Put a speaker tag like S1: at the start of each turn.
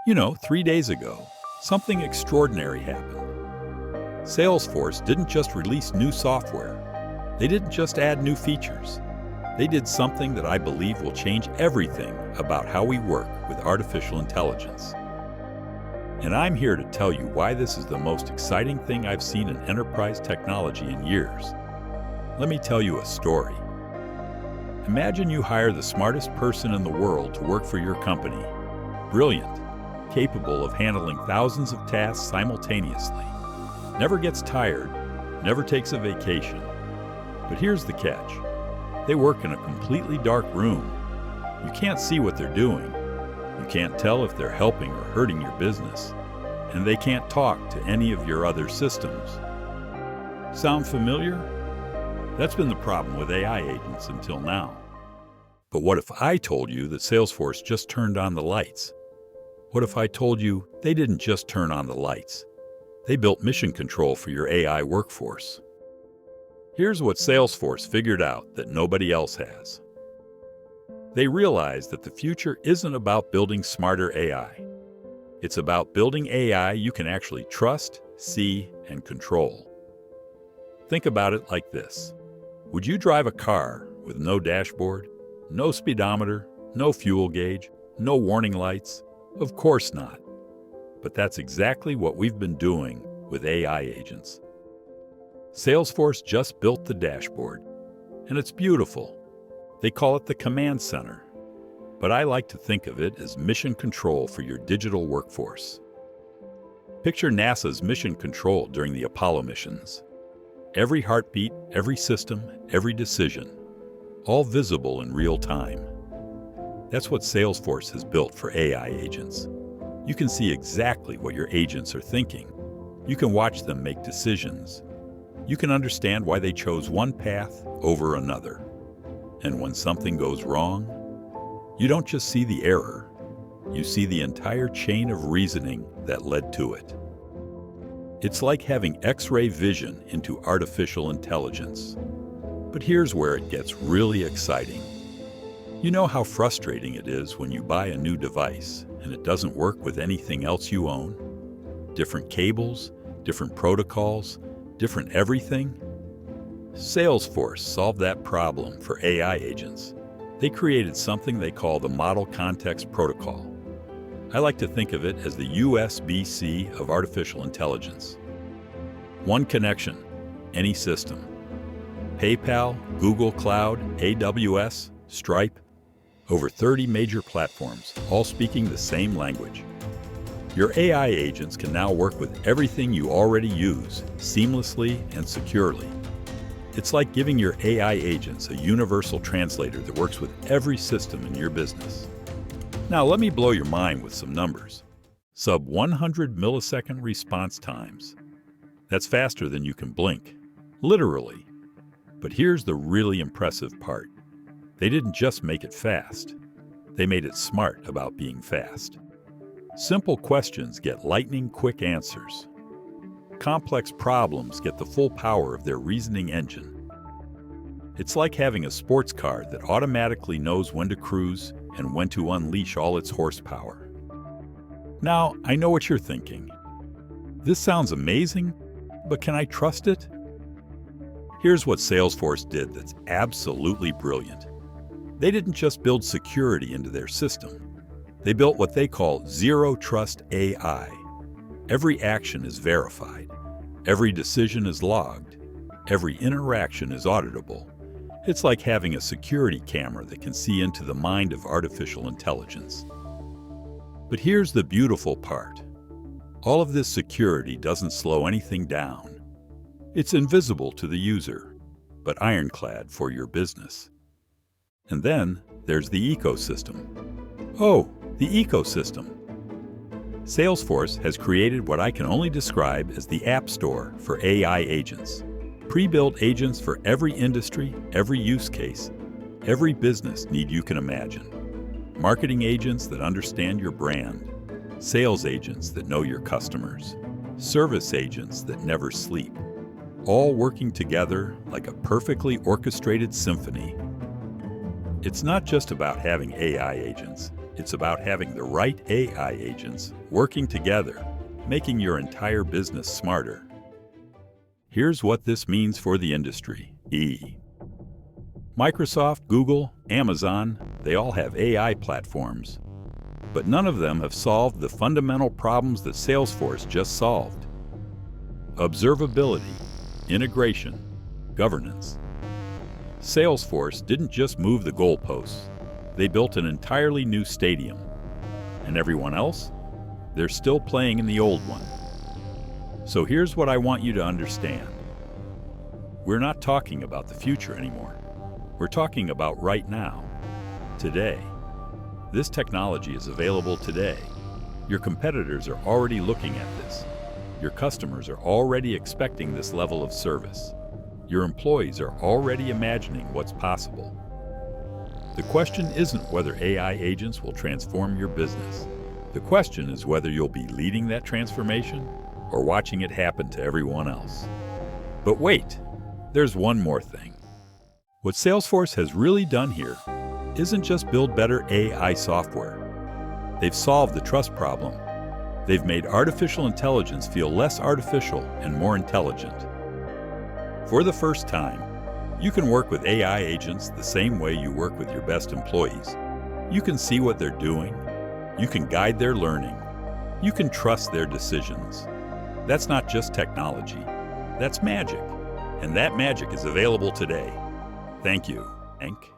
S1: 3 days ago, something extraordinary happened. Salesforce didn't just release new software. They didn't just add new features. They did something that I believe will change everything about how we work with artificial intelligence. And I'm here to tell you why this is the most exciting thing I've seen in enterprise technology in years. Let me tell you a story. Imagine you hire the smartest person in the world to work for your company. Brilliant, capable of handling thousands of tasks simultaneously. Never gets tired, never takes a vacation. But here's the catch. They work in a completely dark room. You can't see what they're doing. You can't tell if they're helping or hurting your business. And they can't talk to any of your other systems. Sound familiar? That's been the problem with AI agents until now. But what if I told you that Salesforce just turned on the lights? What if I told you they didn't just turn on the lights? They built mission control for your AI workforce. Here's what Salesforce figured out that nobody else has. They realized that the future isn't about building smarter AI. It's about building AI you can actually trust, see, and control. Think about it like this. Would you drive a car with no dashboard, no speedometer, no fuel gauge, no warning lights? Of course not. But that's exactly what we've been doing with AI agents. Salesforce just built the dashboard, and it's beautiful. They call it the command center, but I like to think of it as mission control for your digital workforce. Picture NASA's mission control during the Apollo missions. Every heartbeat, every system, every decision, all visible in real time. That's what Salesforce has built for AI agents. You can see exactly what your agents are thinking. You can watch them make decisions. You can understand why they chose one path over another. And when something goes wrong, you don't just see the error, you see the entire chain of reasoning that led to it. It's like having X-ray vision into artificial intelligence. But here's where it gets really exciting. You know how frustrating it is when you buy a new device and it doesn't work with anything else you own? Different cables, different protocols, different everything? Salesforce solved that problem for AI agents. They created something they call the Model Context Protocol. I like to think of it as the USB-C of artificial intelligence. One connection, any system. PayPal, Google Cloud, AWS, Stripe, over 30 major platforms, all speaking the same language. Your AI agents can now work with everything you already use, seamlessly and securely. It's like giving your AI agents a universal translator that works with every system in your business. Now let me blow your mind with some numbers. Sub 100 millisecond response times. That's faster than you can blink, literally. But here's the really impressive part. They didn't just make it fast. They made it smart about being fast. Simple questions get lightning-quick answers. Complex problems get the full power of their reasoning engine. It's like having a sports car that automatically knows when to cruise and when to unleash all its horsepower. Now, I know what you're thinking. This sounds amazing, but can I trust it? Here's what Salesforce did that's absolutely brilliant. They didn't just build security into their system. They built what they call Zero Trust AI. Every action is verified. Every decision is logged. Every interaction is auditable. It's like having a security camera that can see into the mind of artificial intelligence. But here's the beautiful part. All of this security doesn't slow anything down. It's invisible to the user, but ironclad for your business. And then there's the ecosystem. Oh, the ecosystem. Salesforce has created what I can only describe as the App Store for AI agents. Pre-built agents for every industry, every use case, every business need you can imagine. Marketing agents that understand your brand. Sales agents that know your customers. Service agents that never sleep. All working together like a perfectly orchestrated symphony. It's not just about having AI agents. It's about having the right AI agents working together, making your entire business smarter. Here's what this means for the industry. Microsoft, Google, Amazon, they all have AI platforms. But none of them have solved the fundamental problems that Salesforce just solved. Observability, integration, governance. Salesforce didn't just move the goalposts. They built an entirely new stadium. And everyone else? They're still playing in the old one. So here's what I want you to understand. We're not talking about the future anymore. We're talking about right now, today. This technology is available today. Your competitors are already looking at this. Your customers are already expecting this level of service. Your employees are already imagining what's possible. The question isn't whether AI agents will transform your business. The question is whether you'll be leading that transformation or watching it happen to everyone else. But wait, there's one more thing. What Salesforce has really done here isn't just build better AI software. They've solved the trust problem. They've made artificial intelligence feel less artificial and more intelligent. For the first time, you can work with AI agents the same way you work with your best employees. You can see what they're doing. You can guide their learning. You can trust their decisions. That's not just technology. That's magic. And that magic is available today. Thank you, Hank.